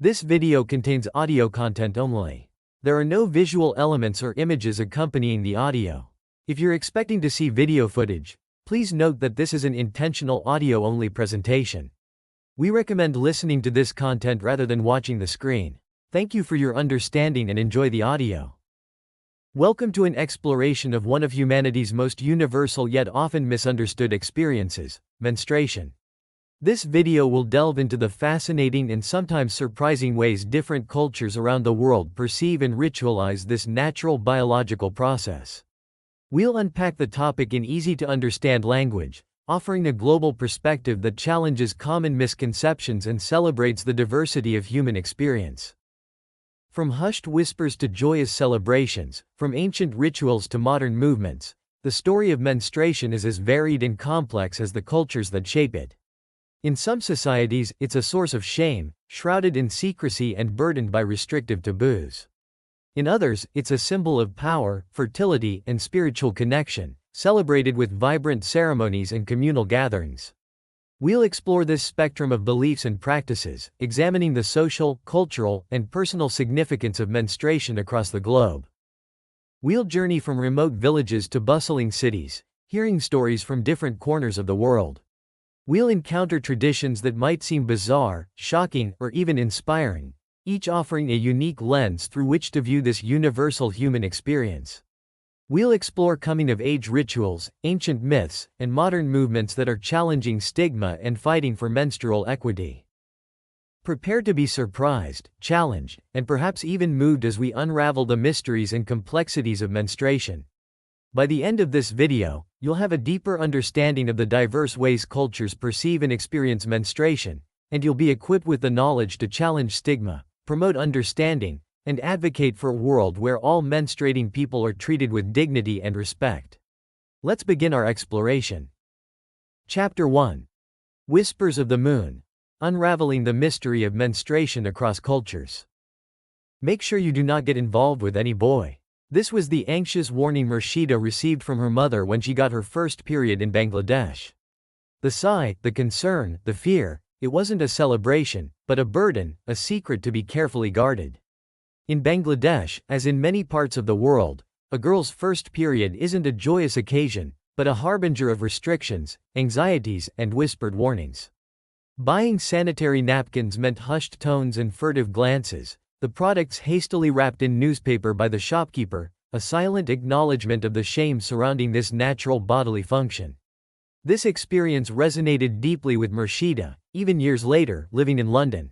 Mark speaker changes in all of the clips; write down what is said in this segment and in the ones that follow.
Speaker 1: This video contains audio content only. There are no visual elements or images accompanying the audio. If you're expecting to see video footage, please note that this is an intentional audio-only presentation. We recommend listening to this content rather than watching the screen. Thank you for your understanding and enjoy the audio. Welcome to an exploration of one of humanity's most universal yet often misunderstood experiences, menstruation. This video will delve into the fascinating and sometimes surprising ways different cultures around the world perceive and ritualize this natural biological process. We'll unpack the topic in easy-to-understand language, offering a global perspective that challenges common misconceptions and celebrates the diversity of human experience. From hushed whispers to joyous celebrations, from ancient rituals to modern movements, the story of menstruation is as varied and complex as the cultures that shape it. In some societies, it's a source of shame, shrouded in secrecy and burdened by restrictive taboos. In others, it's a symbol of power, fertility, and spiritual connection, celebrated with vibrant ceremonies and communal gatherings. We'll explore this spectrum of beliefs and practices, examining the social, cultural, and personal significance of menstruation across the globe. We'll journey from remote villages to bustling cities, hearing stories from different corners of the world. We'll encounter traditions that might seem bizarre, shocking, or even inspiring, each offering a unique lens through which to view this universal human experience. We'll explore coming-of-age rituals, ancient myths, and modern movements that are challenging stigma and fighting for menstrual equity. Prepare to be surprised, challenged, and perhaps even moved as we unravel the mysteries and complexities of menstruation. By the end of this video, you'll have a deeper understanding of the diverse ways cultures perceive and experience menstruation, and you'll be equipped with the knowledge to challenge stigma, promote understanding, and advocate for a world where all menstruating people are treated with dignity and respect. Let's begin our exploration. Chapter 1. Whispers of the Moon. Unraveling the mystery of menstruation across cultures. Make sure you do not get involved with any boy. This was the anxious warning Murshida received from her mother when she got her first period in Bangladesh. The sigh, the concern, the fear, it wasn't a celebration, but a burden, a secret to be carefully guarded. In Bangladesh, as in many parts of the world, a girl's first period isn't a joyous occasion, but a harbinger of restrictions, anxieties, and whispered warnings. Buying sanitary napkins meant hushed tones and furtive glances, the products hastily wrapped in newspaper by the shopkeeper, a silent acknowledgement of the shame surrounding this natural bodily function. This experience resonated deeply with Murshida, even years later, living in London.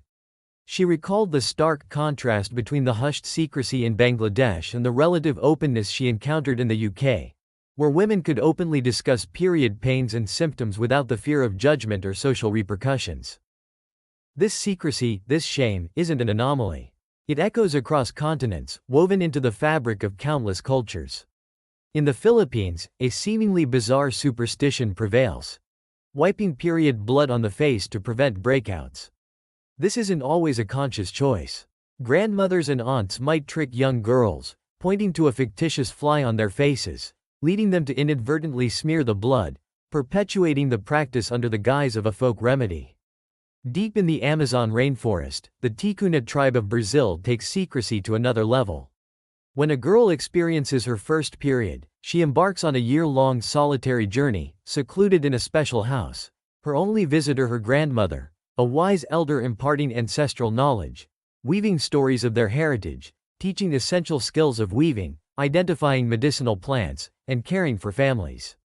Speaker 1: She recalled the stark contrast between the hushed secrecy in Bangladesh and the relative openness she encountered in the UK, where women could openly discuss period pains and symptoms without the fear of judgment or social repercussions. This secrecy, this shame, isn't an anomaly. It echoes across continents, woven into the fabric of countless cultures. In the Philippines, a seemingly bizarre superstition prevails: wiping period blood on the face to prevent breakouts. This isn't always a conscious choice. Grandmothers and aunts might trick young girls, pointing to a fictitious fly on their faces, leading them to inadvertently smear the blood, perpetuating the practice under the guise of a folk remedy. Deep in the Amazon rainforest, the Ticuna tribe of Brazil takes secrecy to another level. When a girl experiences her first period, she embarks on a year-long solitary journey, secluded in a special house, her only visitor her grandmother, a wise elder imparting ancestral knowledge, weaving stories of their heritage, teaching essential skills of weaving, identifying medicinal plants, and caring for families.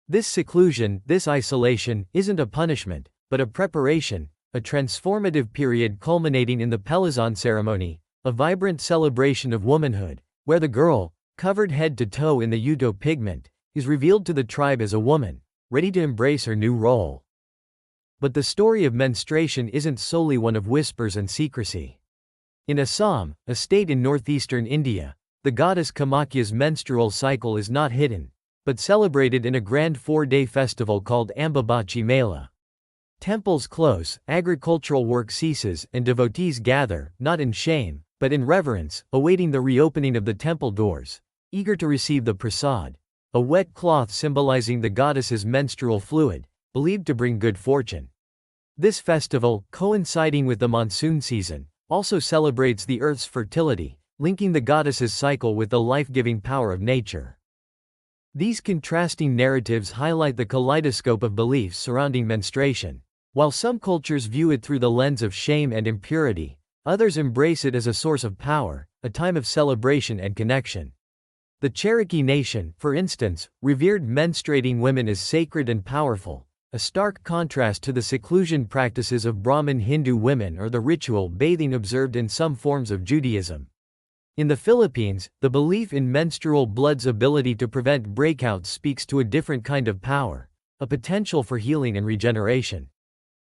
Speaker 1: This seclusion, this isolation, isn't a punishment, but a preparation, a transformative period culminating in the Pelazon ceremony, a vibrant celebration of womanhood, where the girl, covered head to toe in the Uto pigment, is revealed to the tribe as a woman, ready to embrace her new role. But the story of menstruation isn't solely one of whispers and secrecy. In Assam, a state in northeastern India, the goddess Kamakya's menstrual cycle is not hidden, but celebrated in a grand 4-day festival called Ambabachi Mela. Temples close, agricultural work ceases, and devotees gather, not in shame, but in reverence, awaiting the reopening of the temple doors, eager to receive the prasad, a wet cloth symbolizing the goddess's menstrual fluid, believed to bring good fortune. This festival, coinciding with the monsoon season, also celebrates the Earth's fertility, linking the goddess's cycle with the life-giving power of nature. These contrasting narratives highlight the kaleidoscope of beliefs surrounding menstruation. While some cultures view it through the lens of shame and impurity, others embrace it as a source of power, a time of celebration and connection. The Cherokee Nation, for instance, revered menstruating women as sacred and powerful, a stark contrast to the seclusion practices of Brahmin Hindu women or the ritual bathing observed in some forms of Judaism. In the Philippines, the belief in menstrual blood's ability to prevent breakouts speaks to a different kind of power, a potential for healing and regeneration.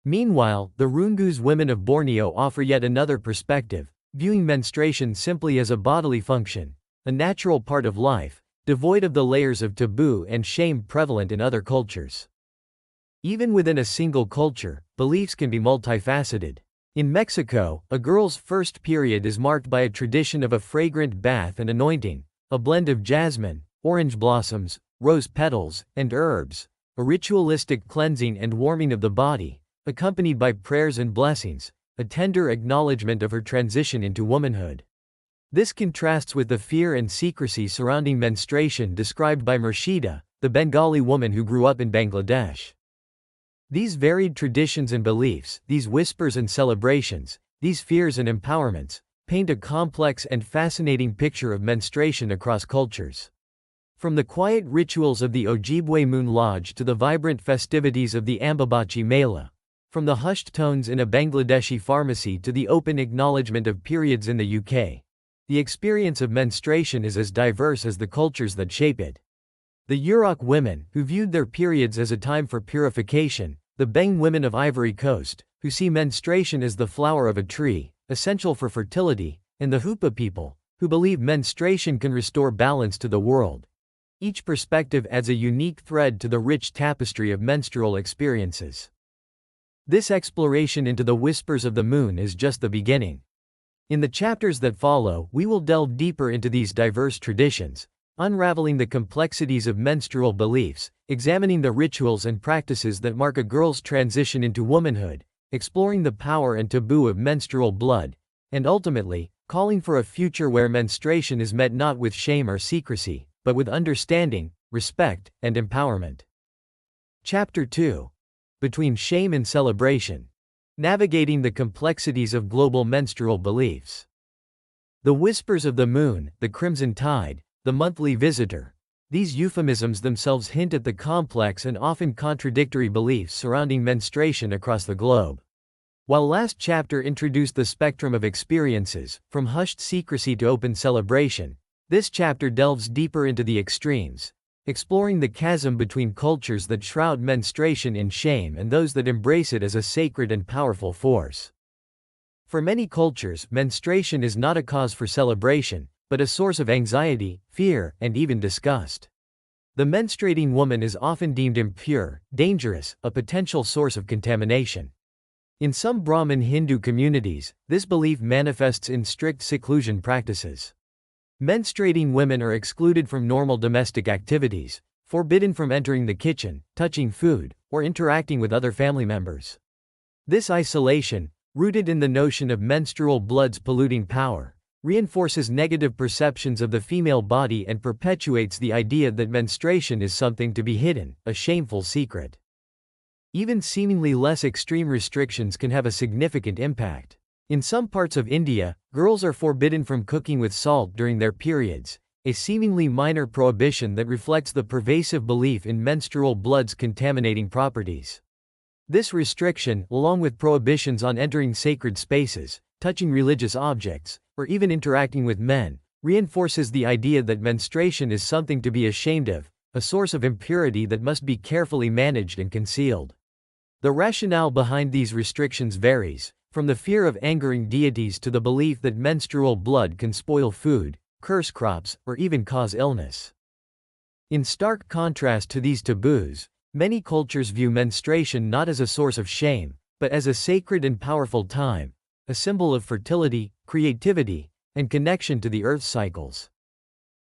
Speaker 1: Meanwhile, the Rungus women of Borneo offer yet another perspective, viewing menstruation simply as a bodily function, a natural part of life, devoid of the layers of taboo and shame prevalent in other cultures. Even within a single culture, beliefs can be multifaceted. In Mexico, a girl's first period is marked by a tradition of a fragrant bath and anointing, a blend of jasmine, orange blossoms, rose petals, and herbs, a ritualistic cleansing and warming of the body, accompanied by prayers and blessings, a tender acknowledgement of her transition into womanhood. This contrasts with the fear and secrecy surrounding menstruation described by Murshida, the Bengali woman who grew up in Bangladesh. These varied traditions and beliefs, these whispers and celebrations, these fears and empowerments, paint a complex and fascinating picture of menstruation across cultures. From the quiet rituals of the Ojibwe Moon Lodge to the vibrant festivities of the Ambabachi Mela, from the hushed tones in a Bangladeshi pharmacy to the open acknowledgement of periods in the UK, the experience of menstruation is as diverse as the cultures that shape it. The Yurok women, who viewed their periods as a time for purification, the Beng women of Ivory Coast, who see menstruation as the flower of a tree, essential for fertility, and the Hupa people, who believe menstruation can restore balance to the world. Each perspective adds a unique thread to the rich tapestry of menstrual experiences. This exploration into the whispers of the moon is just the beginning. In the chapters that follow, we will delve deeper into these diverse traditions, unraveling the complexities of menstrual beliefs, examining the rituals and practices that mark a girl's transition into womanhood, exploring the power and taboo of menstrual blood, and ultimately, calling for a future where menstruation is met not with shame or secrecy, but with understanding, respect, and empowerment. Chapter 2. Between Shame and Celebration. Navigating the complexities of global menstrual beliefs. The whispers of the moon, the crimson tide, the monthly visitor. These euphemisms themselves hint at the complex and often contradictory beliefs surrounding menstruation across the globe. While last chapter introduced the spectrum of experiences, from hushed secrecy to open celebration, this chapter delves deeper into the extremes, exploring the chasm between cultures that shroud menstruation in shame and those that embrace it as a sacred and powerful force. For many cultures, menstruation is not a cause for celebration, but a source of anxiety, fear, and even disgust. The menstruating woman is often deemed impure, dangerous, a potential source of contamination. In some Brahmin Hindu communities, this belief manifests in strict seclusion practices. Menstruating women are excluded from normal domestic activities, forbidden from entering the kitchen, touching food, or interacting with other family members. This isolation, rooted in the notion of menstrual blood's polluting power, reinforces negative perceptions of the female body and perpetuates the idea that menstruation is something to be hidden, a shameful secret. Even seemingly less extreme restrictions can have a significant impact. In some parts of India, girls are forbidden from cooking with salt during their periods, a seemingly minor prohibition that reflects the pervasive belief in menstrual blood's contaminating properties. This restriction, along with prohibitions on entering sacred spaces, touching religious objects, or even interacting with men, reinforces the idea that menstruation is something to be ashamed of, a source of impurity that must be carefully managed and concealed. The rationale behind these restrictions varies, from the fear of angering deities to the belief that menstrual blood can spoil food, curse crops, or even cause illness. In stark contrast to these taboos, many cultures view menstruation not as a source of shame, but as a sacred and powerful time, a symbol of fertility, creativity, and connection to the earth's cycles.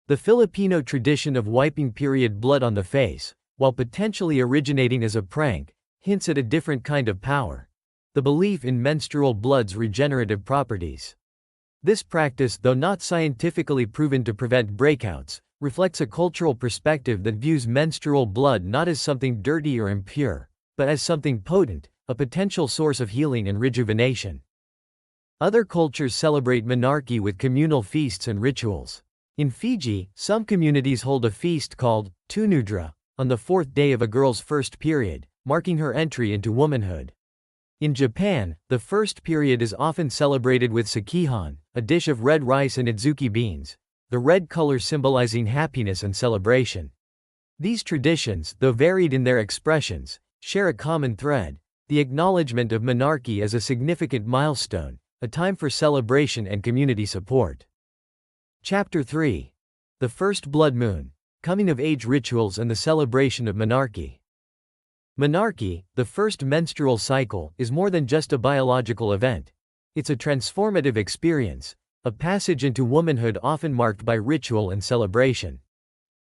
Speaker 1: The Filipino tradition of wiping period blood on the face, while potentially originating as a prank, hints at a different kind of power. the belief in menstrual blood's regenerative properties. This practice, though not scientifically proven to prevent breakouts, reflects a cultural perspective that views menstrual blood not as something dirty or impure, but as something potent, a potential source of healing and rejuvenation. Other cultures celebrate menarche with communal feasts and rituals. In Fiji, some communities hold a feast called Tunudra on the fourth day of a girl's first period, marking her entry into womanhood. In Japan, the first period is often celebrated with sakihan, a dish of red rice and adzuki beans, the red color symbolizing happiness and celebration. These traditions, though varied in their expressions, share a common thread: the acknowledgement of menarche as a significant milestone, a time for celebration and community support. Chapter 3. The First Blood Moon, Coming-of-Age Rituals and the Celebration of Menarche. Menarche, the first menstrual cycle, is more than just a biological event. It's a transformative experience, a passage into womanhood often marked by ritual and celebration.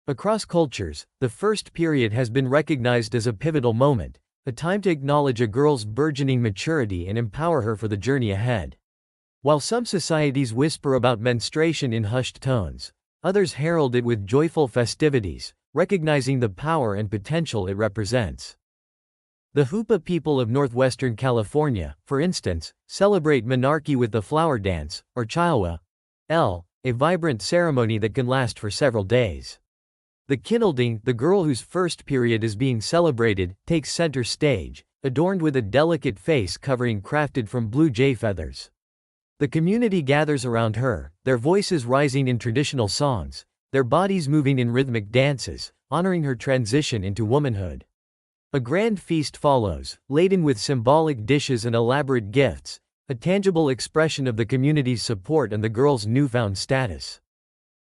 Speaker 1: Across cultures, the first period has been recognized as a pivotal moment, a time to acknowledge a girl's burgeoning maturity and empower her for the journey ahead. While some societies whisper about menstruation in hushed tones, others herald it with joyful festivities, recognizing the power and potential it represents. The Hupa people of northwestern California, for instance, celebrate menarche with the flower dance, or Chiawa, a vibrant ceremony that can last for several days. The Kinalding, the girl whose first period is being celebrated, takes center stage, adorned with a delicate face covering crafted from blue jay feathers. The community gathers around her, their voices rising in traditional songs, their bodies moving in rhythmic dances, honoring her transition into womanhood. A grand feast follows, laden with symbolic dishes and elaborate gifts, a tangible expression of the community's support and the girl's newfound status.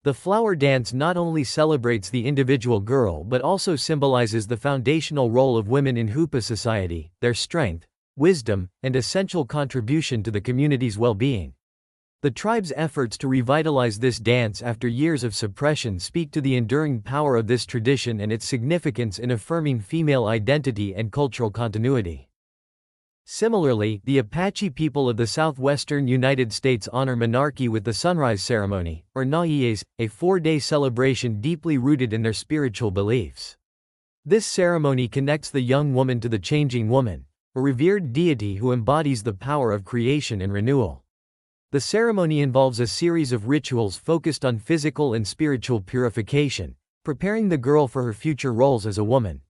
Speaker 1: The flower dance not only celebrates the individual girl but also symbolizes the foundational role of women in Hupa society, their strength, wisdom, and essential contribution to the community's well-being. The tribe's efforts to revitalize this dance after years of suppression speak to the enduring power of this tradition and its significance in affirming female identity and cultural continuity. Similarly, the Apache people of the southwestern United States honor menarche with the sunrise ceremony, or Na'iyes, a 4-day celebration deeply rooted in their spiritual beliefs. This ceremony connects the young woman to the changing woman, a revered deity who embodies the power of creation and renewal. The ceremony involves a series of rituals focused on physical and spiritual purification, preparing the girl for her future roles as a woman.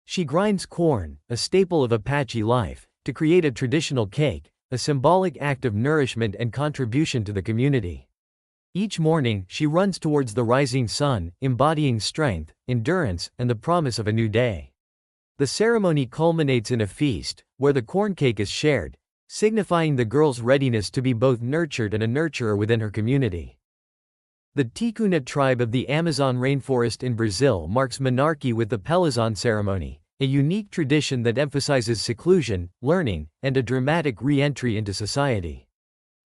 Speaker 1: She grinds corn, a staple of Apache life, to create a traditional cake, a symbolic act of nourishment and contribution to the community. Each morning, she runs towards the rising sun, embodying strength, endurance, and the promise of a new day. The ceremony culminates in a feast, where the corn cake is shared, signifying the girl's readiness to be both nurtured and a nurturer within her community. The Ticuna tribe of the Amazon rainforest in Brazil marks menarche with the Pelazon ceremony, a unique tradition that emphasizes seclusion, learning, and a dramatic re-entry into society.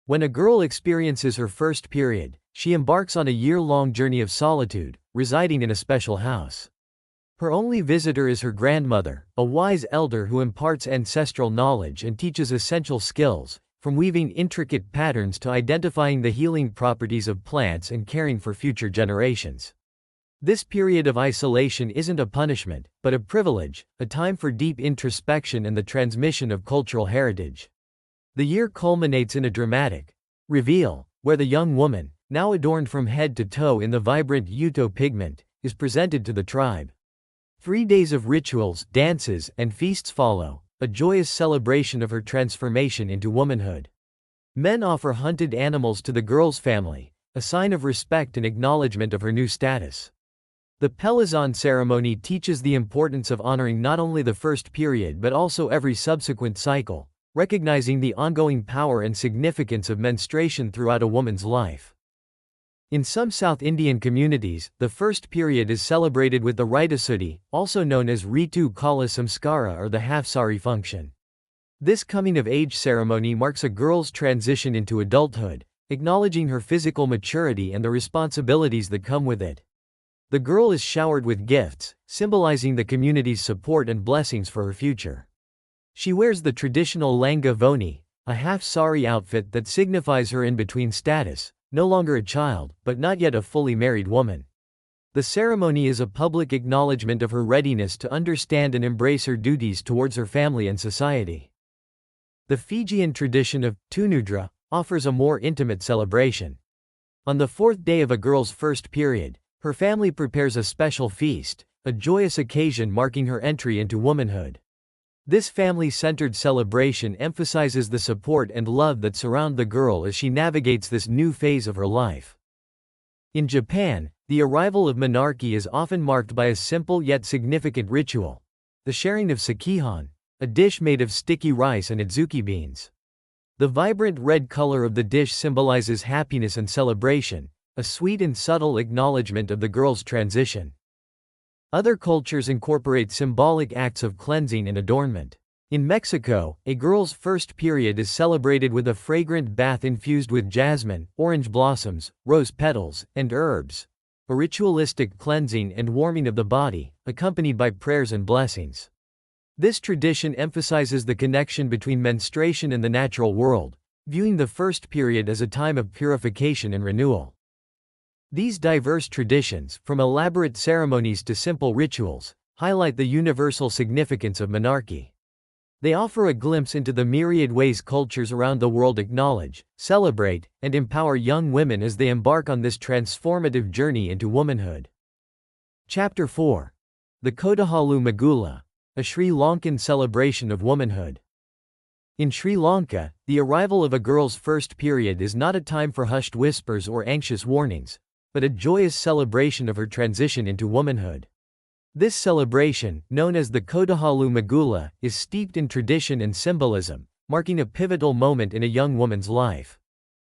Speaker 1: When a girl experiences her first period, she embarks on a year-long journey of solitude, residing in a special house. Her only visitor is her grandmother, a wise elder who imparts ancestral knowledge and teaches essential skills, from weaving intricate patterns to identifying the healing properties of plants and caring for future generations. This period of isolation isn't a punishment, but a privilege, a time for deep introspection and the transmission of cultural heritage. The year culminates in a dramatic reveal, where the young woman, now adorned from head to toe in the vibrant Uto pigment, is presented to the tribe. 3 days of rituals, dances, and feasts follow, a joyous celebration of her transformation into womanhood. Men offer hunted animals to the girl's family, a sign of respect and acknowledgement of her new status. The Pelazon ceremony teaches the importance of honoring not only the first period but also every subsequent cycle, recognizing the ongoing power and significance of menstruation throughout a woman's life. In some South Indian communities, the first period is celebrated with the Ritusudi, also known as Ritu Kala Samskara or the half-sari function. This coming-of-age ceremony marks a girl's transition into adulthood, acknowledging her physical maturity and the responsibilities that come with it. The girl is showered with gifts, symbolizing the community's support and blessings for her future. She wears the traditional langa voni, a half-sari outfit that signifies her in-between status, no longer a child, but not yet a fully married woman. The ceremony is a public acknowledgement of her readiness to understand and embrace her duties towards her family and society. The Fijian tradition of Tunudra offers a more intimate celebration. On the fourth day of a girl's first period, her family prepares a special feast, a joyous occasion marking her entry into womanhood. This family-centered celebration emphasizes the support and love that surround the girl as she navigates this new phase of her life. In Japan, the arrival of menarche is often marked by a simple yet significant ritual: the sharing of sakihan, a dish made of sticky rice and adzuki beans. The vibrant red color of the dish symbolizes happiness and celebration, a sweet and subtle acknowledgement of the girl's transition. Other cultures incorporate symbolic acts of cleansing and adornment. In Mexico, a girl's first period is celebrated with a fragrant bath infused with jasmine, orange blossoms, rose petals, and herbs, a ritualistic cleansing and warming of the body, accompanied by prayers and blessings. This tradition emphasizes the connection between menstruation and the natural world, viewing the first period as a time of purification and renewal. These diverse traditions, from elaborate ceremonies to simple rituals, highlight the universal significance of menarche. They offer a glimpse into the myriad ways cultures around the world acknowledge, celebrate, and empower young women as they embark on this transformative journey into womanhood. Chapter 4. The Kodahalu Magula, a Sri Lankan celebration of womanhood. In Sri Lanka, the arrival of a girl's first period is not a time for hushed whispers or anxious warnings, but a joyous celebration of her transition into womanhood. This celebration, known as the Kodahalu Magula, is steeped in tradition and symbolism, marking a pivotal moment in a young woman's life.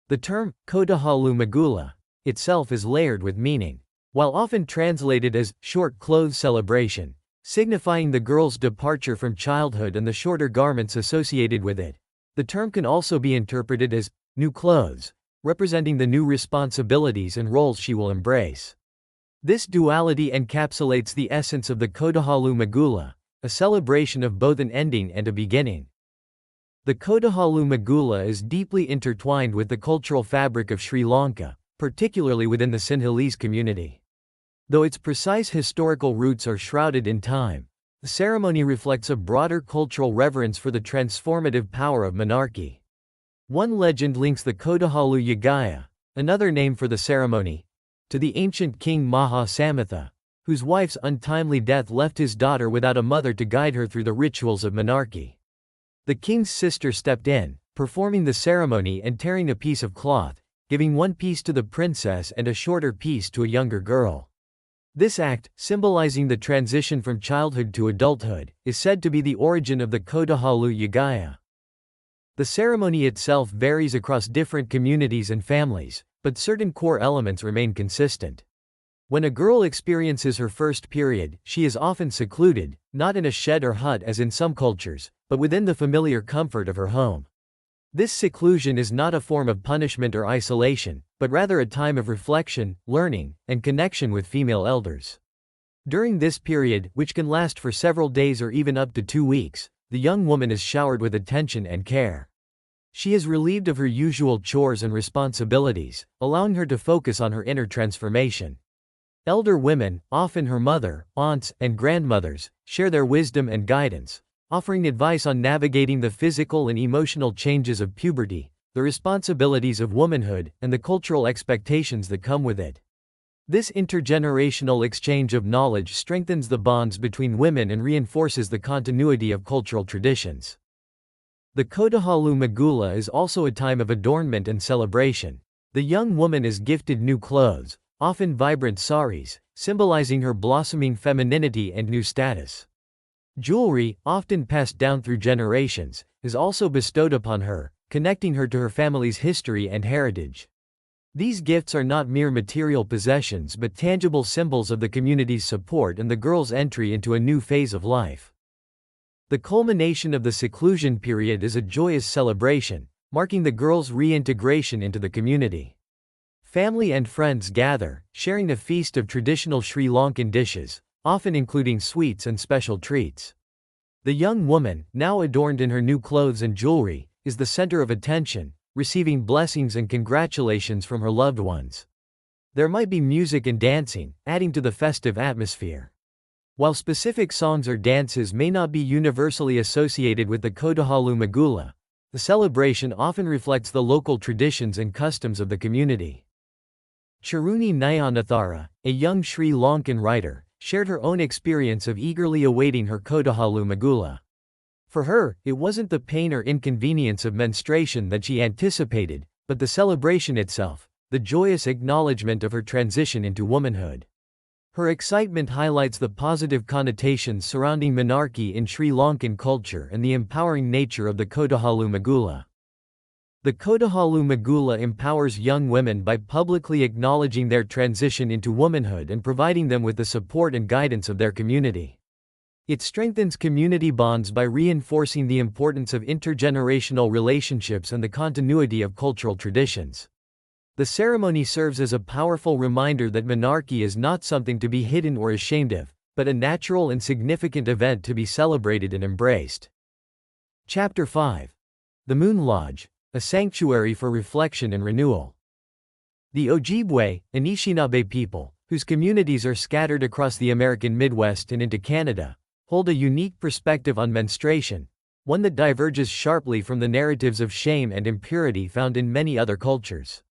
Speaker 1: The term, Kodahalu Magula, itself is layered with meaning. While often translated as short clothes celebration, signifying the girl's departure from childhood and the shorter garments associated with it, the term can also be interpreted as new clothes, representing the new responsibilities and roles she will embrace. This duality encapsulates the essence of the Kodahalu Magula, a celebration of both an ending and a beginning. The Kodahalu Magula is deeply intertwined with the cultural fabric of Sri Lanka, particularly within the Sinhalese community. Though its precise historical roots are shrouded in time, the ceremony reflects a broader cultural reverence for the transformative power of menarche. One legend links the Kodahalu Yagaya, another name for the ceremony, to the ancient king Maha Samatha, whose wife's untimely death left his daughter without a mother to guide her through the rituals of menarche. The king's sister stepped in, performing the ceremony and tearing a piece of cloth, giving one piece to the princess and a shorter piece to a younger girl. This act, symbolizing the transition from childhood to adulthood, is said to be the origin of the Kodahalu Yagaya. The ceremony itself varies across different communities and families, but certain core elements remain consistent. When a girl experiences her first period, she is often secluded, not in a shed or hut as in some cultures, but within the familiar comfort of her home. This seclusion is not a form of punishment or isolation, but rather a time of reflection, learning, and connection with female elders. During this period, which can last for several days or even up to 2 weeks, the young woman is showered with attention and care. She is relieved of her usual chores and responsibilities, allowing her to focus on her inner transformation. Elder women, often her mother, aunts, and grandmothers, share their wisdom and guidance, offering advice on navigating the physical and emotional changes of puberty, the responsibilities of womanhood, and the cultural expectations that come with it. This intergenerational exchange of knowledge strengthens the bonds between women and reinforces the continuity of cultural traditions. The Kodahalu Magula is also a time of adornment and celebration. The young woman is gifted new clothes, often vibrant saris, symbolizing her blossoming femininity and new status. Jewelry, often passed down through generations, is also bestowed upon her, connecting her to her family's history and heritage. These gifts are not mere material possessions but tangible symbols of the community's support and the girl's entry into a new phase of life. The culmination of the seclusion period is a joyous celebration, marking the girl's reintegration into the community. Family and friends gather, sharing a feast of traditional Sri Lankan dishes, often including sweets and special treats. The young woman, now adorned in her new clothes and jewelry, is the center of attention, receiving blessings and congratulations from her loved ones. There might be music and dancing, adding to the festive atmosphere. While specific songs or dances may not be universally associated with the Kodahalu Magula, the celebration often reflects the local traditions and customs of the community. Charuni Nyanathara, a young Sri Lankan writer, shared her own experience of eagerly awaiting her Kodahalu Magula. For her, it wasn't the pain or inconvenience of menstruation that she anticipated, but the celebration itself, the joyous acknowledgement of her transition into womanhood. Her excitement highlights the positive connotations surrounding menarche in Sri Lankan culture and the empowering nature of the Kodahalu Magula. The Kodahalu Magula empowers young women by publicly acknowledging their transition into womanhood and providing them with the support and guidance of their community. It strengthens community bonds by reinforcing the importance of intergenerational relationships and the continuity of cultural traditions. The ceremony serves as a powerful reminder that menarche is not something to be hidden or ashamed of, but a natural and significant event to be celebrated and embraced. Chapter 5. The Moon Lodge, a sanctuary for reflection and renewal. The Ojibwe, Anishinaabe people, whose communities are scattered across the American Midwest and into Canada, hold a unique perspective on menstruation, one that diverges sharply from the narratives of shame and impurity found in many other cultures.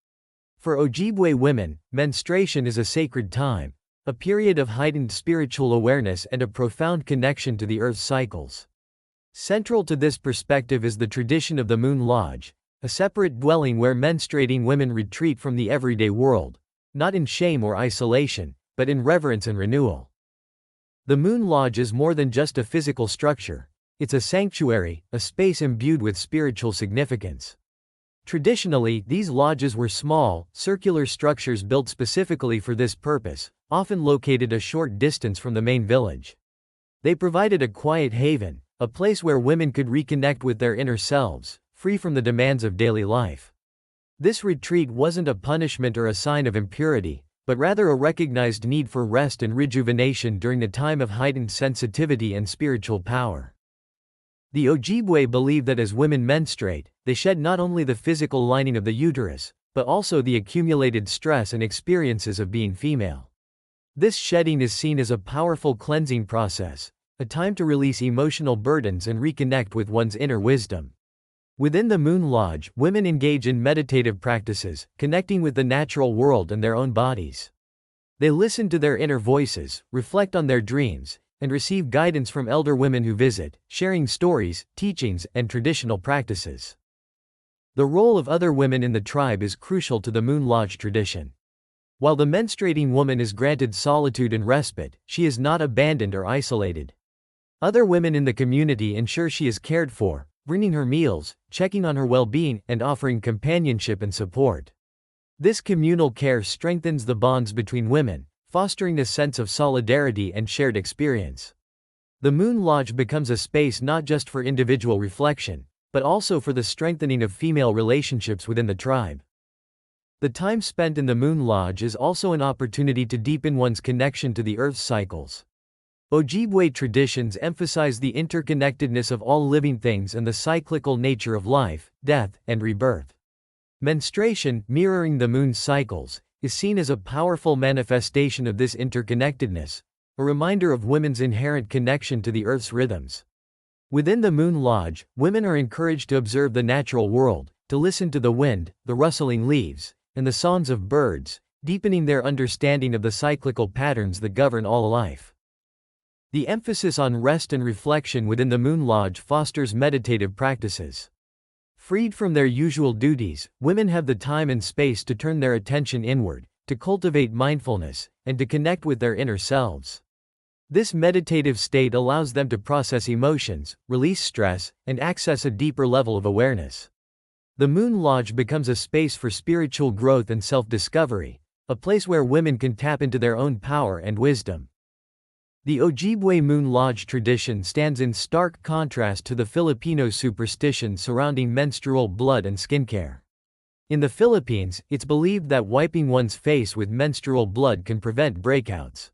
Speaker 1: For Ojibwe women, menstruation is a sacred time, a period of heightened spiritual awareness and a profound connection to the earth's cycles. Central to this perspective is the tradition of the Moon Lodge, a separate dwelling where menstruating women retreat from the everyday world, not in shame or isolation, but in reverence and renewal. The Moon Lodge is more than just a physical structure, it's a sanctuary, a space imbued with spiritual significance. Traditionally, these lodges were small, circular structures built specifically for this purpose, often located a short distance from the main village. They provided a quiet haven, a place where women could reconnect with their inner selves, free from the demands of daily life. This retreat wasn't a punishment or a sign of impurity, but rather a recognized need for rest and rejuvenation during a time of heightened sensitivity and spiritual power. The Ojibwe believe that as women menstruate, they shed not only the physical lining of the uterus, but also the accumulated stress and experiences of being female. This shedding is seen as a powerful cleansing process, a time to release emotional burdens and reconnect with one's inner wisdom. Within the Moon Lodge, women engage in meditative practices, connecting with the natural world and their own bodies. They listen to their inner voices, reflect on their dreams, and receive guidance from elder women who visit, sharing stories, teachings, and traditional practices. The role of other women in the tribe is crucial to the Moon Lodge tradition. While the menstruating woman is granted solitude and respite, she is not abandoned or isolated. Other women in the community ensure she is cared for, bringing her meals, checking on her well-being, and offering companionship and support. This communal care strengthens the bonds between women, fostering a sense of solidarity and shared experience. The Moon Lodge becomes a space not just for individual reflection, but also for the strengthening of female relationships within the tribe. The time spent in the Moon Lodge is also an opportunity to deepen one's connection to the Earth's cycles. Ojibwe traditions emphasize the interconnectedness of all living things and the cyclical nature of life, death, and rebirth. Menstruation, mirroring the moon's cycles, is seen as a powerful manifestation of this interconnectedness, a reminder of women's inherent connection to the Earth's rhythms. Within the Moon Lodge, women are encouraged to observe the natural world, to listen to the wind, the rustling leaves, and the songs of birds, deepening their understanding of the cyclical patterns that govern all life. The emphasis on rest and reflection within the Moon Lodge fosters meditative practices. Freed from their usual duties, women have the time and space to turn their attention inward, to cultivate mindfulness, and to connect with their inner selves. This meditative state allows them to process emotions, release stress, and access a deeper level of awareness. The Moon Lodge becomes a space for spiritual growth and self-discovery, a place where women can tap into their own power and wisdom. The Ojibwe Moon Lodge tradition stands in stark contrast to the Filipino superstition surrounding menstrual blood and skincare. In the Philippines, it's believed that wiping one's face with menstrual blood can prevent breakouts.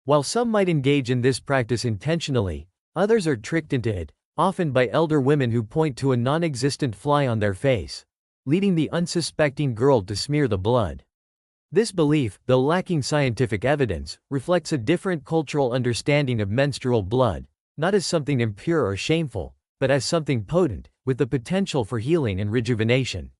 Speaker 1: While some might engage in this practice intentionally, Others are tricked into it, often by elder women who point to a non-existent fly on their face, leading the unsuspecting girl to smear the blood. This belief, though lacking scientific evidence, reflects a different cultural understanding of menstrual blood, not as something impure or shameful, but as something potent, with the potential for healing and rejuvenation.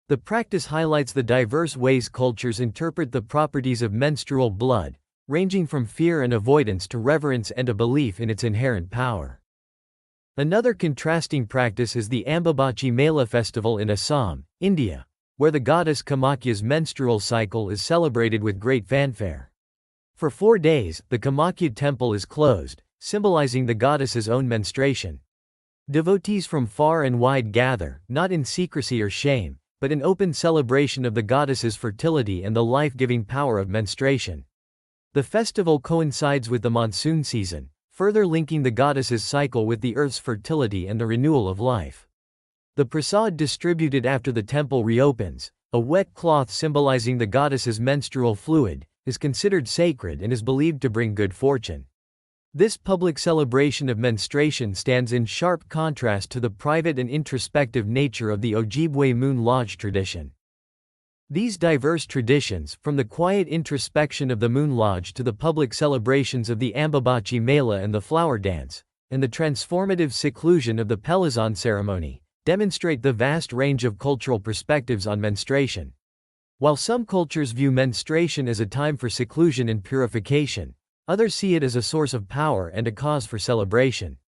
Speaker 1: The practice highlights the diverse ways cultures interpret the properties of menstrual blood, ranging from fear and avoidance to reverence and a belief in its inherent power. Another contrasting practice is the Ambabachi Mela festival in Assam, India, where the goddess Kamakya's menstrual cycle is celebrated with great fanfare. For 4 days, the Kamakya temple is closed, symbolizing the goddess's own menstruation. Devotees from far and wide gather, not in secrecy or shame, but in open celebration of the goddess's fertility and the life-giving power of menstruation. The festival coincides with the monsoon season, further linking the goddess's cycle with the earth's fertility and the renewal of life. The prasad distributed after the temple reopens, a wet cloth symbolizing the goddess's menstrual fluid, is considered sacred and is believed to bring good fortune. This public celebration of menstruation stands in sharp contrast to the private and introspective nature of the Ojibwe Moon Lodge tradition. These diverse traditions, from the quiet introspection of the Moon Lodge to the public celebrations of the Ambabachi Mela and the flower dance, and the transformative seclusion of the Pelazon ceremony, demonstrate the vast range of cultural perspectives on menstruation. While some cultures view menstruation as a time for seclusion and purification, others see it as a source of power and a cause for celebration.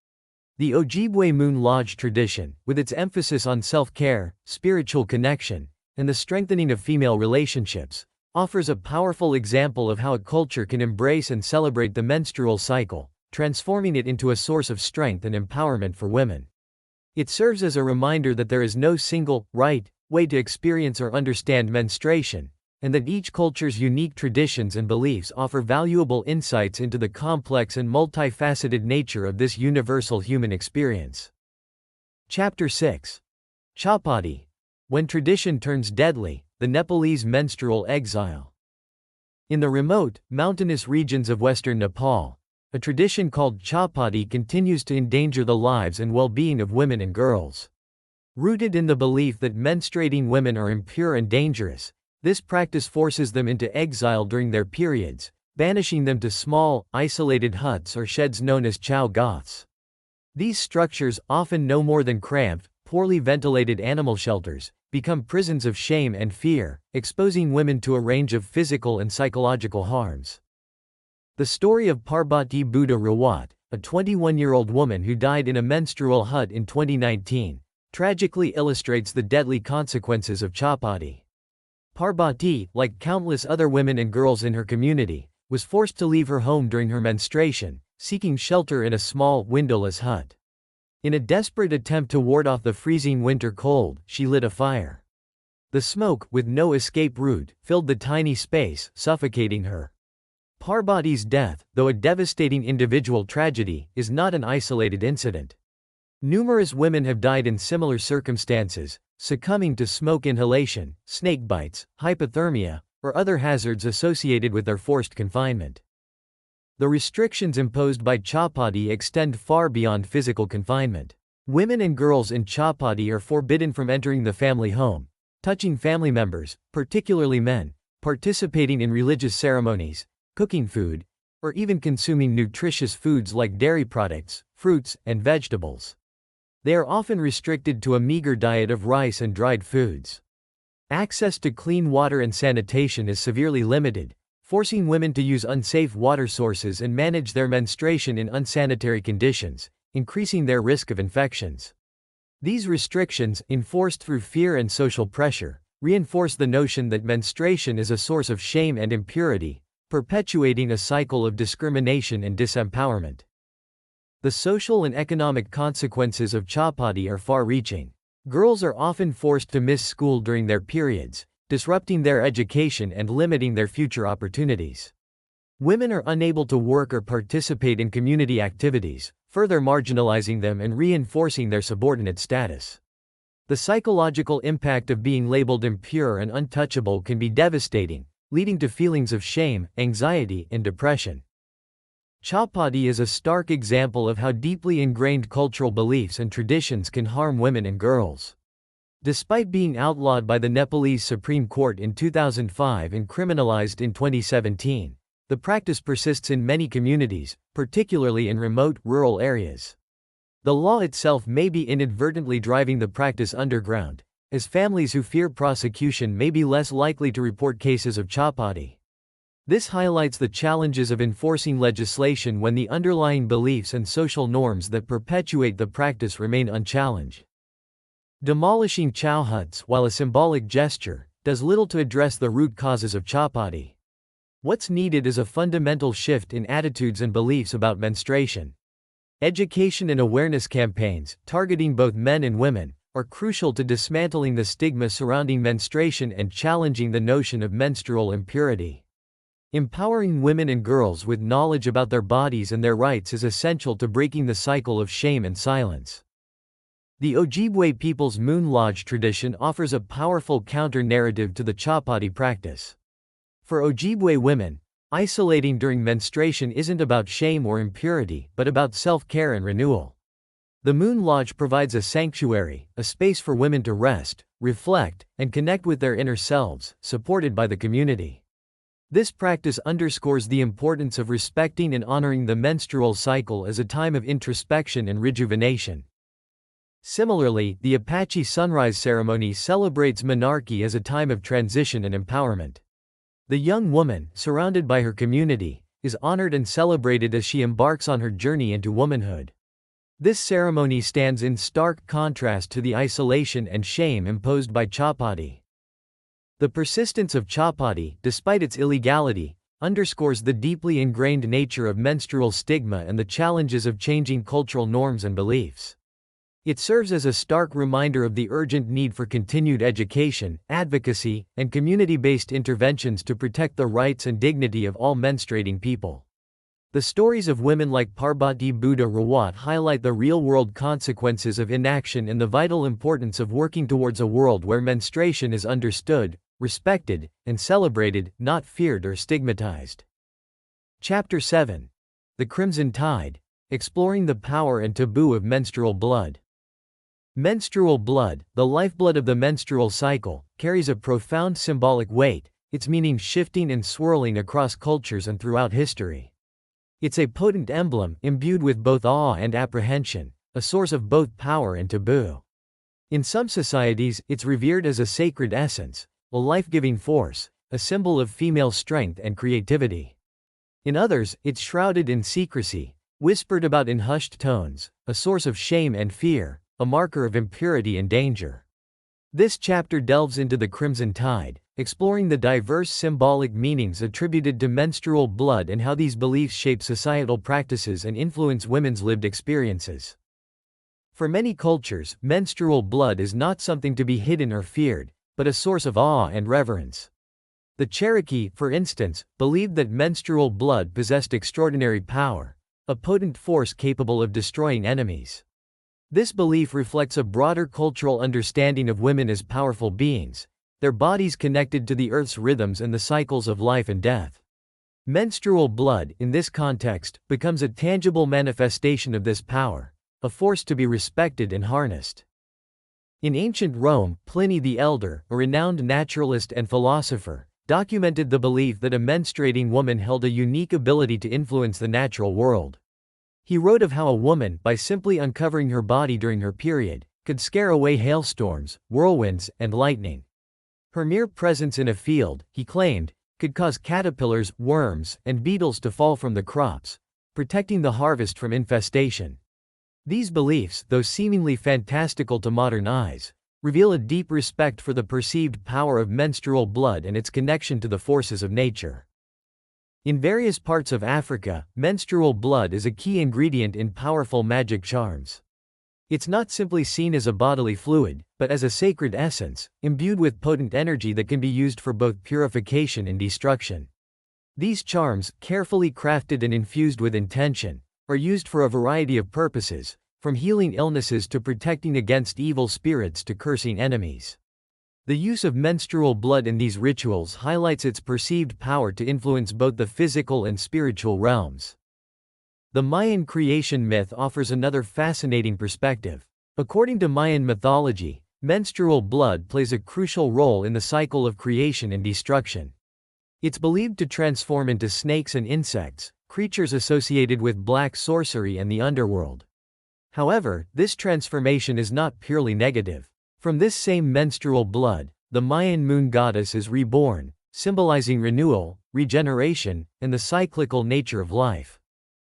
Speaker 1: The Ojibwe Moon Lodge tradition, with its emphasis on self-care, spiritual connection, and the strengthening of female relationships, offers a powerful example of how a culture can embrace and celebrate the menstrual cycle, transforming it into a source of strength and empowerment for women. It serves as a reminder that there is no single, right, way to experience or understand menstruation, and that each culture's unique traditions and beliefs offer valuable insights into the complex and multifaceted nature of this universal human experience. Chapter 6. Chapati. When tradition turns deadly, the Nepalese menstrual exile. In the remote, mountainous regions of western Nepal, a tradition called chapati continues to endanger the lives and well-being of women and girls. Rooted in the belief that menstruating women are impure and dangerous, this practice forces them into exile during their periods, banishing them to small, isolated huts or sheds known as chow goths. These structures, often no more than cramped, poorly ventilated animal shelters, become prisons of shame and fear, exposing women to a range of physical and psychological harms. The story of Parbati Buddha Rawat, a 21-year-old woman who died in a menstrual hut in 2019, tragically illustrates the deadly consequences of chapati. Parbati, like countless other women and girls in her community, was forced to leave her home during her menstruation, seeking shelter in a small, windowless hut. In a desperate attempt to ward off the freezing winter cold, she lit a fire. The smoke, with no escape route, filled the tiny space, suffocating her. Parbati's death, though a devastating individual tragedy, is not an isolated incident. Numerous women have died in similar circumstances, succumbing to smoke inhalation, snake bites, hypothermia, or other hazards associated with their forced confinement. The restrictions imposed by chapati extend far beyond physical confinement. Women and girls in chapati are forbidden from entering the family home, touching family members, particularly men, participating in religious ceremonies, cooking food, or even consuming nutritious foods like dairy products, fruits, and vegetables. They are often restricted to a meager diet of rice and dried foods. Access to clean water and sanitation is severely limited, forcing women to use unsafe water sources and manage their menstruation in unsanitary conditions, increasing their risk of infections. These restrictions, enforced through fear and social pressure, reinforce the notion that menstruation is a source of shame and impurity, perpetuating a cycle of discrimination and disempowerment. The social and economic consequences of chapati are far-reaching. Girls are often forced to miss school during their periods, disrupting their education and limiting their future opportunities. Women are unable to work or participate in community activities, further marginalizing them and reinforcing their subordinate status. The psychological impact of being labeled impure and untouchable can be devastating, leading to feelings of shame, anxiety, and depression. Chapati is a stark example of how deeply ingrained cultural beliefs and traditions can harm women and girls. Despite being outlawed by the Nepalese Supreme Court in 2005 and criminalized in 2017, the practice persists in many communities, particularly in remote, rural areas. The law itself may be inadvertently driving the practice underground, as families who fear prosecution may be less likely to report cases of chapati. This highlights the challenges of enforcing legislation when the underlying beliefs and social norms that perpetuate the practice remain unchallenged. Demolishing chow huts, while a symbolic gesture, does little to address the root causes of chapati. What's needed is a fundamental shift in attitudes and beliefs about menstruation. Education and awareness campaigns, targeting both men and women, are crucial to dismantling the stigma surrounding menstruation and challenging the notion of menstrual impurity. Empowering women and girls with knowledge about their bodies and their rights is essential to breaking the cycle of shame and silence. The Ojibwe people's Moon Lodge tradition offers a powerful counter-narrative to the chapati practice. For Ojibwe women, isolating during menstruation isn't about shame or impurity, but about self-care and renewal. The Moon Lodge provides a sanctuary, a space for women to rest, reflect, and connect with their inner selves, supported by the community. This practice underscores the importance of respecting and honoring the menstrual cycle as a time of introspection and rejuvenation. Similarly, the Apache Sunrise Ceremony celebrates monarchy as a time of transition and empowerment. The young woman, surrounded by her community, is honored and celebrated as she embarks on her journey into womanhood. This ceremony stands in stark contrast to the isolation and shame imposed by chapati. The persistence of chapati, despite its illegality, underscores the deeply ingrained nature of menstrual stigma and the challenges of changing cultural norms and beliefs. It serves as a stark reminder of the urgent need for continued education, advocacy, and community-based interventions to protect the rights and dignity of all menstruating people. The stories of women like Parbati Buddha Rawat highlight the real-world consequences of inaction and the vital importance of working towards a world where menstruation is understood, respected, and celebrated, not feared or stigmatized. Chapter 7. The Crimson Tide, exploring the power and taboo of menstrual blood. Menstrual blood, the lifeblood of the menstrual cycle, carries a profound symbolic weight, its meaning shifting and swirling across cultures and throughout history. It's a potent emblem, imbued with both awe and apprehension, a source of both power and taboo. In some societies, it's revered as a sacred essence, a life-giving force, a symbol of female strength and creativity. In others, it's shrouded in secrecy, whispered about in hushed tones, a source of shame and fear, a marker of impurity and danger. This chapter delves into the Crimson Tide, exploring the diverse symbolic meanings attributed to menstrual blood and how these beliefs shape societal practices and influence women's lived experiences. For many cultures, menstrual blood is not something to be hidden or feared, but a source of awe and reverence. The Cherokee, for instance, believed that menstrual blood possessed extraordinary power, a potent force capable of destroying enemies. This belief reflects a broader cultural understanding of women as powerful beings, their bodies connected to the earth's rhythms and the cycles of life and death. Menstrual blood, in this context, becomes a tangible manifestation of this power, a force to be respected and harnessed. In ancient Rome, Pliny the Elder, a renowned naturalist and philosopher, documented the belief that a menstruating woman held a unique ability to influence the natural world. He wrote of how a woman, by simply uncovering her body during her period, could scare away hailstorms, whirlwinds, and lightning. Her mere presence in a field, he claimed, could cause caterpillars, worms, and beetles to fall from the crops, protecting the harvest from infestation. These beliefs, though seemingly fantastical to modern eyes, reveal a deep respect for the perceived power of menstrual blood and its connection to the forces of nature. In various parts of Africa, menstrual blood is a key ingredient in powerful magic charms. It's not simply seen as a bodily fluid, but as a sacred essence, imbued with potent energy that can be used for both purification and destruction. These charms, carefully crafted and infused with intention, are used for a variety of purposes, from healing illnesses to protecting against evil spirits to cursing enemies. The use of menstrual blood in these rituals highlights its perceived power to influence both the physical and spiritual realms. The Mayan creation myth offers another fascinating perspective. According to Mayan mythology, menstrual blood plays a crucial role in the cycle of creation and destruction. It's believed to transform into snakes and insects, creatures associated with black sorcery and the underworld. However, this transformation is not purely negative. From this same menstrual blood, the Mayan moon goddess is reborn, symbolizing renewal, regeneration, and the cyclical nature of life.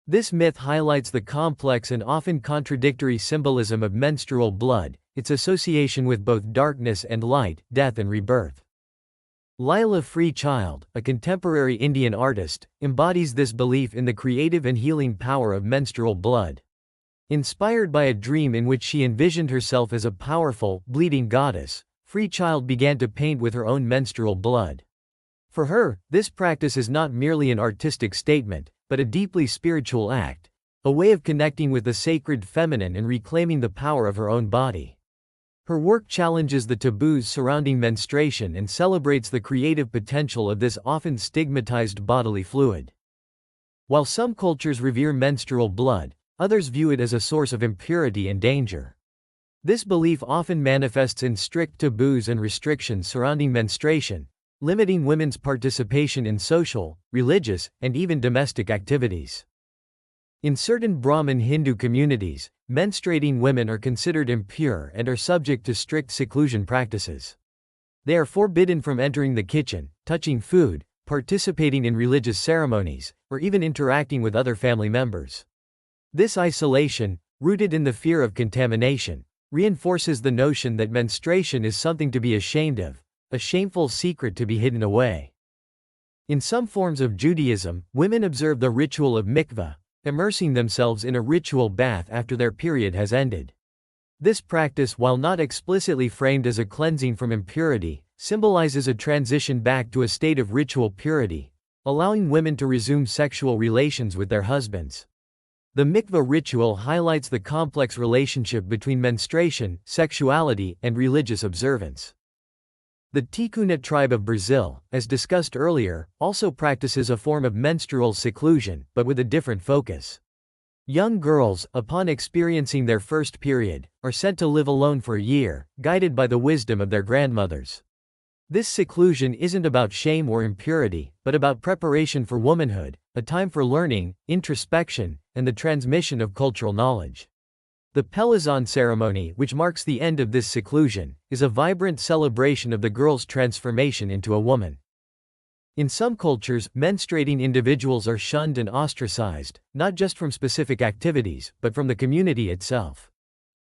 Speaker 1: This myth highlights the complex and often contradictory symbolism of menstrual blood, its association with both darkness and light, death and rebirth. Lila Free Child, a contemporary Indian artist, embodies this belief in the creative and healing power of menstrual blood. Inspired by a dream in which she envisioned herself as a powerful, bleeding goddess, Free Child began to paint with her own menstrual blood. For her, this practice is not merely an artistic statement, but a deeply spiritual act, a way of connecting with the sacred feminine and reclaiming the power of her own body. Her work challenges the taboos surrounding menstruation and celebrates the creative potential of this often stigmatized bodily fluid. While some cultures revere menstrual blood, others view it as a source of impurity and danger. This belief often manifests in strict taboos and restrictions surrounding menstruation, limiting women's participation in social, religious, and even domestic activities. In certain Brahmin Hindu communities, menstruating women are considered impure and are subject to strict seclusion practices. They are forbidden from entering the kitchen, touching food, participating in religious ceremonies, or even interacting with other family members. This isolation, rooted in the fear of contamination, reinforces the notion that menstruation is something to be ashamed of, a shameful secret to be hidden away. In some forms of Judaism, women observe the ritual of mikveh, immersing themselves in a ritual bath after their period has ended. This practice, while not explicitly framed as a cleansing from impurity, symbolizes a transition back to a state of ritual purity, allowing women to resume sexual relations with their husbands. The mikveh ritual highlights the complex relationship between menstruation, sexuality, and religious observance. The Ticuna tribe of Brazil, as discussed earlier, also practices a form of menstrual seclusion, but with a different focus. Young girls, upon experiencing their first period, are sent to live alone for a year, guided by the wisdom of their grandmothers. This seclusion isn't about shame or impurity, but about preparation for womanhood, a time for learning, introspection, and the transmission of cultural knowledge. The Pelizon ceremony, which marks the end of this seclusion, is a vibrant celebration of the girl's transformation into a woman. In some cultures, menstruating individuals are shunned and ostracized, not just from specific activities, but from the community itself.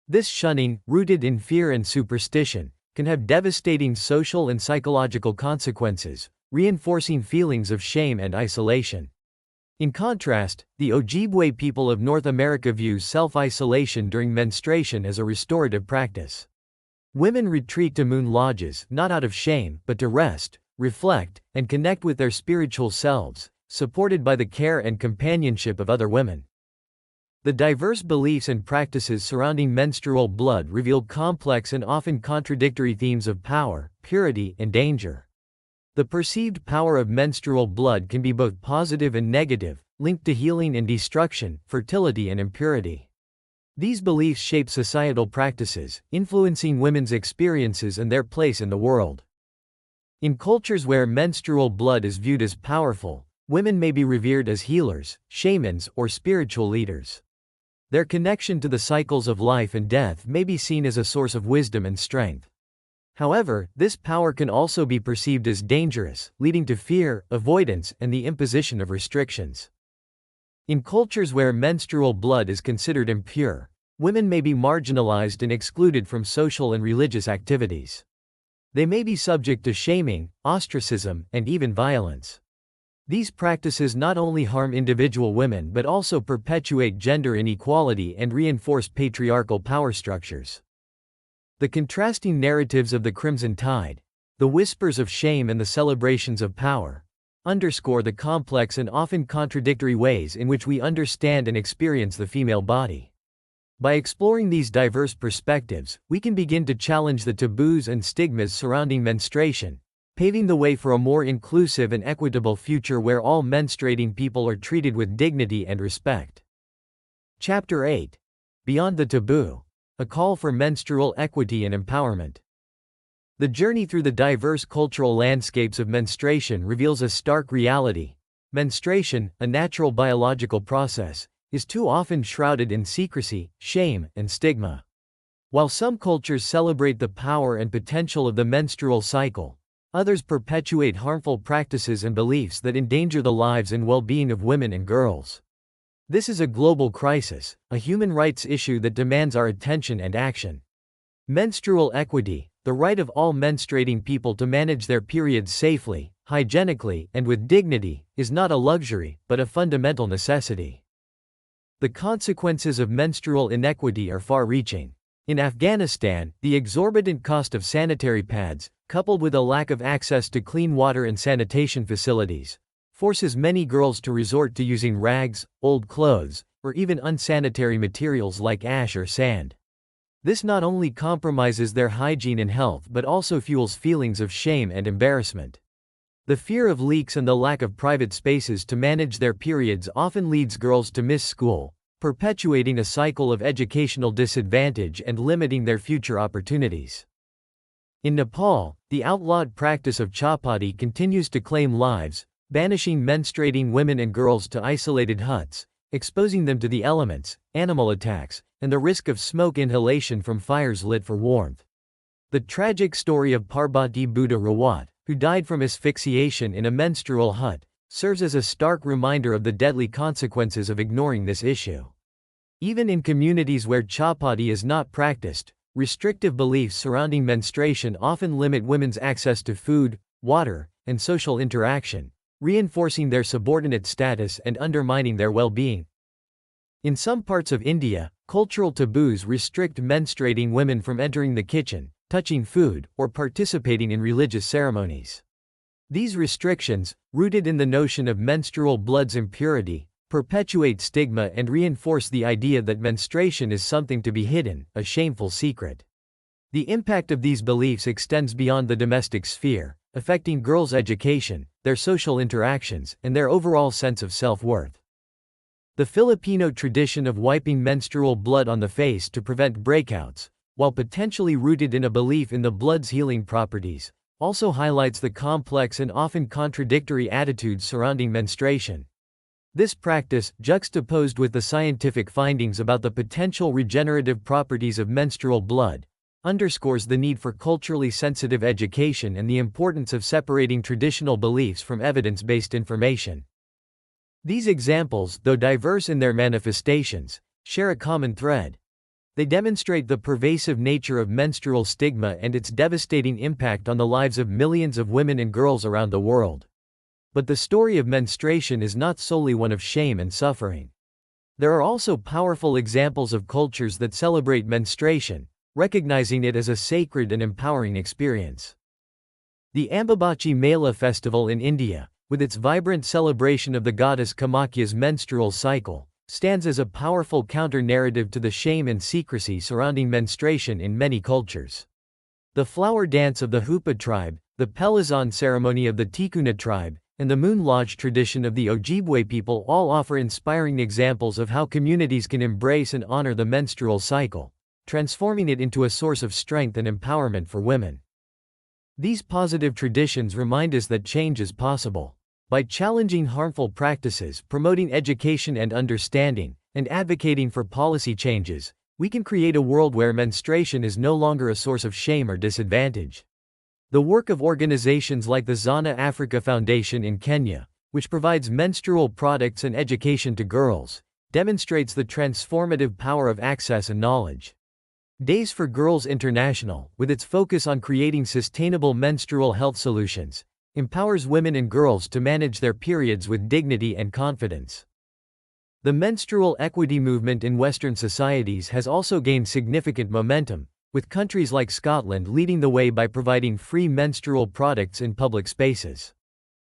Speaker 1: This shunning, rooted in fear and superstition, can have devastating social and psychological consequences, reinforcing feelings of shame and isolation. In contrast, the Ojibwe people of North America view self-isolation during menstruation as a restorative practice. Women retreat to moon lodges not out of shame, but to rest, reflect, and connect with their spiritual selves, supported by the care and companionship of other women. The diverse beliefs and practices surrounding menstrual blood reveal complex and often contradictory themes of power, purity, and danger. The perceived power of menstrual blood can be both positive and negative, linked to healing and destruction, fertility and impurity. These beliefs shape societal practices, influencing women's experiences and their place in the world. In cultures where menstrual blood is viewed as powerful, women may be revered as healers, shamans, or spiritual leaders. Their connection to the cycles of life and death may be seen as a source of wisdom and strength. However, this power can also be perceived as dangerous, leading to fear, avoidance, and the imposition of restrictions. In cultures where menstrual blood is considered impure, women may be marginalized and excluded from social and religious activities. They may be subject to shaming, ostracism, and even violence. These practices not only harm individual women but also perpetuate gender inequality and reinforce patriarchal power structures. The contrasting narratives of the Crimson Tide, the whispers of shame and the celebrations of power, underscore the complex and often contradictory ways in which we understand and experience the female body. By exploring these diverse perspectives, we can begin to challenge the taboos and stigmas surrounding menstruation, paving the way for a more inclusive and equitable future where all menstruating people are treated with dignity and respect. Chapter 8. Beyond the Taboo. A Call for Menstrual Equity and Empowerment. The journey through the diverse cultural landscapes of menstruation reveals a stark reality. Menstruation, a natural biological process, is too often shrouded in secrecy, shame, and stigma. While some cultures celebrate the power and potential of the menstrual cycle, others perpetuate harmful practices and beliefs that endanger the lives and well-being of women and girls. This is a global crisis, a human rights issue that demands our attention and action. Menstrual equity, the right of all menstruating people to manage their periods safely, hygienically, and with dignity, is not a luxury, but a fundamental necessity. The consequences of menstrual inequity are far-reaching. In Afghanistan, the exorbitant cost of sanitary pads, coupled with a lack of access to clean water and sanitation facilities, forces many girls to resort to using rags, old clothes, or even unsanitary materials like ash or sand. This not only compromises their hygiene and health but also fuels feelings of shame and embarrassment. The fear of leaks and the lack of private spaces to manage their periods often leads girls to miss school, perpetuating a cycle of educational disadvantage and limiting their future opportunities. In Nepal, the outlawed practice of chapati continues to claim lives, banishing menstruating women and girls to isolated huts, exposing them to the elements, animal attacks, and the risk of smoke inhalation from fires lit for warmth. The tragic story of Parbati Buddha Rawat, who died from asphyxiation in a menstrual hut, serves as a stark reminder of the deadly consequences of ignoring this issue. Even in communities where chapati is not practiced, restrictive beliefs surrounding menstruation often limit women's access to food, water, and social interaction, reinforcing their subordinate status and undermining their well-being. In some parts of India, cultural taboos restrict menstruating women from entering the kitchen, touching food, or participating in religious ceremonies. These restrictions, rooted in the notion of menstrual blood's impurity, perpetuate stigma and reinforce the idea that menstruation is something to be hidden, a shameful secret. The impact of these beliefs extends beyond the domestic sphere, affecting girls' education, their social interactions, and their overall sense of self-worth. The Filipino tradition of wiping menstrual blood on the face to prevent breakouts, while potentially rooted in a belief in the blood's healing properties, also highlights the complex and often contradictory attitudes surrounding menstruation. This practice, juxtaposed with the scientific findings about the potential regenerative properties of menstrual blood, underscores the need for culturally sensitive education and the importance of separating traditional beliefs from evidence-based information. These examples, though diverse in their manifestations, share a common thread. They demonstrate the pervasive nature of menstrual stigma and its devastating impact on the lives of millions of women and girls around the world. But the story of menstruation is not solely one of shame and suffering. There are also powerful examples of cultures that celebrate menstruation, recognizing it as a sacred and empowering experience. The Ambabachi Mela festival in India, with its vibrant celebration of the goddess Kamakya's menstrual cycle, stands as a powerful counter-narrative to the shame and secrecy surrounding menstruation in many cultures. The flower dance of the Hupa tribe, the Pelazon ceremony of the Tikuna tribe, and the Moon Lodge tradition of the Ojibwe people all offer inspiring examples of how communities can embrace and honor the menstrual cycle, transforming it into a source of strength and empowerment for women. These positive traditions remind us that change is possible. By challenging harmful practices, promoting education and understanding, and advocating for policy changes, we can create a world where menstruation is no longer a source of shame or disadvantage. The work of organizations like the Zana Africa Foundation in Kenya, which provides menstrual products and education to girls, demonstrates the transformative power of access and knowledge. Days for Girls International, with its focus on creating sustainable menstrual health solutions, empowers women and girls to manage their periods with dignity and confidence. The menstrual equity movement in Western societies has also gained significant momentum, with countries like Scotland leading the way by providing free menstrual products in public spaces.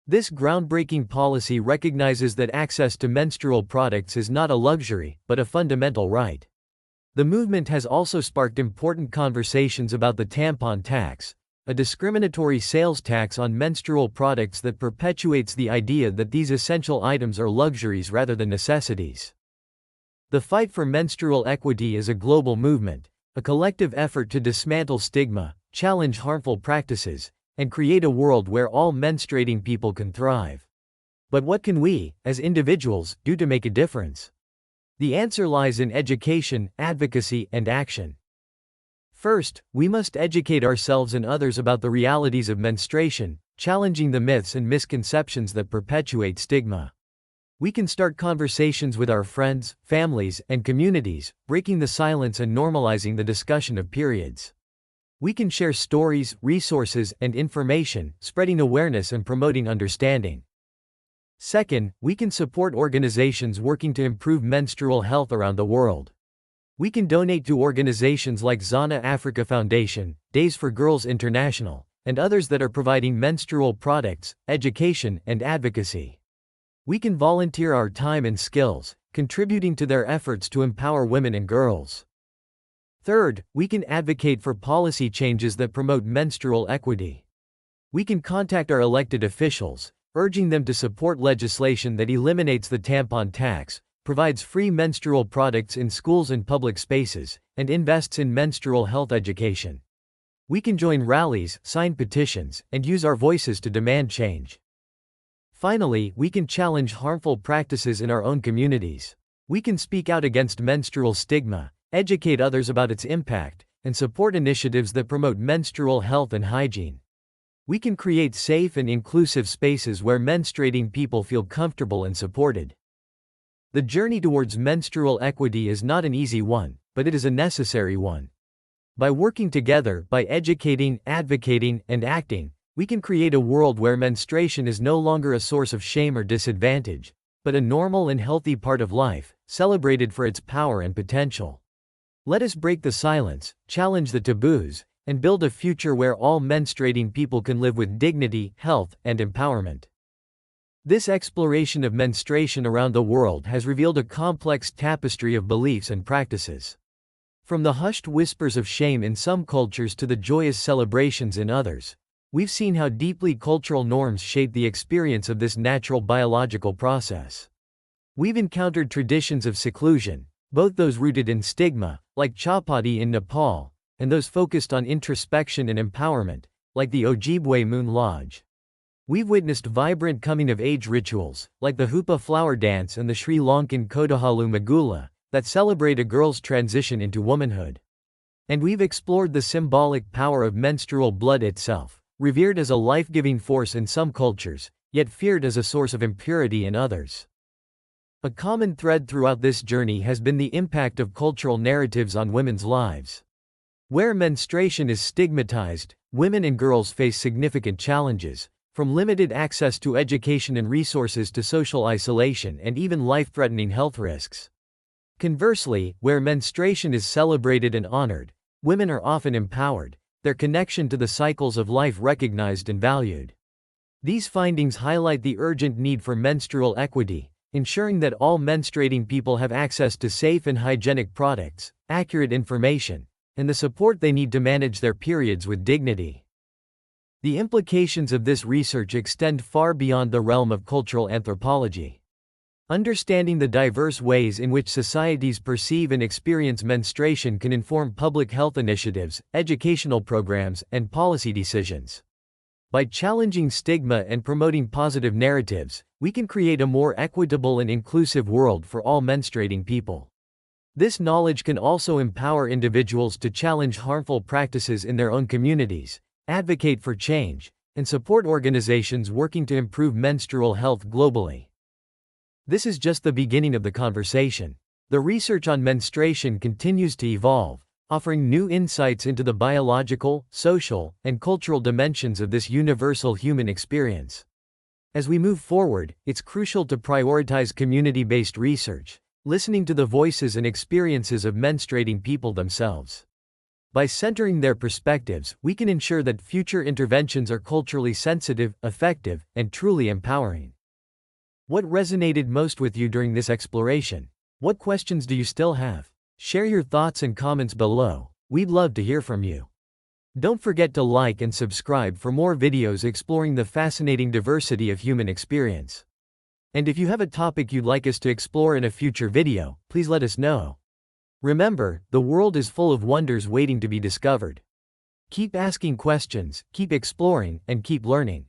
Speaker 1: This groundbreaking policy recognizes that access to menstrual products is not a luxury, but a fundamental right. The movement has also sparked important conversations about the tampon tax, a discriminatory sales tax on menstrual products that perpetuates the idea that these essential items are luxuries rather than necessities. The fight for menstrual equity is a global movement, a collective effort to dismantle stigma, challenge harmful practices, and create a world where all menstruating people can thrive. But what can we, as individuals, do to make a difference? The answer lies in education, advocacy, and action. First, we must educate ourselves and others about the realities of menstruation, challenging the myths and misconceptions that perpetuate stigma. We can start conversations with our friends, families, and communities, breaking the silence and normalizing the discussion of periods. We can share stories, resources, and information, spreading awareness and promoting understanding. Second, we can support organizations working to improve menstrual health around the world. We can donate to organizations like Zana Africa Foundation, Days for Girls International, and others that are providing menstrual products, education, and advocacy. We can volunteer our time and skills, contributing to their efforts to empower women and girls. Third, we can advocate for policy changes that promote menstrual equity. We can contact our elected officials, urging them to support legislation that eliminates the tampon tax, provides free menstrual products in schools and public spaces, and invests in menstrual health education. We can join rallies, sign petitions, and use our voices to demand change. Finally, we can challenge harmful practices in our own communities. We can speak out against menstrual stigma, educate others about its impact, and support initiatives that promote menstrual health and hygiene. We can create safe and inclusive spaces where menstruating people feel comfortable and supported. The journey towards menstrual equity is not an easy one, but it is a necessary one. By working together, by educating, advocating, and acting, we can create a world where menstruation is no longer a source of shame or disadvantage, but a normal and healthy part of life, celebrated for its power and potential. Let us break the silence, challenge the taboos, and build a future where all menstruating people can live with dignity, health, and empowerment. This exploration of menstruation around the world has revealed a complex tapestry of beliefs and practices. From the hushed whispers of shame in some cultures to the joyous celebrations in others, we've seen how deeply cultural norms shape the experience of this natural biological process. We've encountered traditions of seclusion, both those rooted in stigma, like Chapati in Nepal, and those focused on introspection and empowerment, like the Ojibwe Moon Lodge. We've witnessed vibrant coming-of-age rituals, like the Hupa flower dance and the Sri Lankan Kodahalu Magula, that celebrate a girl's transition into womanhood. And we've explored the symbolic power of menstrual blood itself, revered as a life-giving force in some cultures, yet feared as a source of impurity in others. A common thread throughout this journey has been the impact of cultural narratives on women's lives. Where menstruation is stigmatized, women and girls face significant challenges, from limited access to education and resources to social isolation and even life-threatening health risks. Conversely, where menstruation is celebrated and honored, women are often empowered, their connection to the cycles of life recognized and valued. These findings highlight the urgent need for menstrual equity, ensuring that all menstruating people have access to safe and hygienic products, accurate information, and the support they need to manage their periods with dignity. The implications of this research extend far beyond the realm of cultural anthropology. Understanding the diverse ways in which societies perceive and experience menstruation can inform public health initiatives, educational programs, and policy decisions. By challenging stigma and promoting positive narratives, we can create a more equitable and inclusive world for all menstruating people. This knowledge can also empower individuals to challenge harmful practices in their own communities, advocate for change, and support organizations working to improve menstrual health globally. This is just the beginning of the conversation. The research on menstruation continues to evolve, offering new insights into the biological, social, and cultural dimensions of this universal human experience. As we move forward, it's crucial to prioritize community-based research, listening to the voices and experiences of menstruating people themselves. By centering their perspectives, we can ensure that future interventions are culturally sensitive, effective, and truly empowering. What resonated most with you during this exploration? What questions do you still have? Share your thoughts and comments below. We'd love to hear from you. Don't forget to like and subscribe for more videos exploring the fascinating diversity of human experience. And if you have a topic you'd like us to explore in a future video, please let us know. Remember, the world is full of wonders waiting to be discovered. Keep asking questions, keep exploring, and keep learning.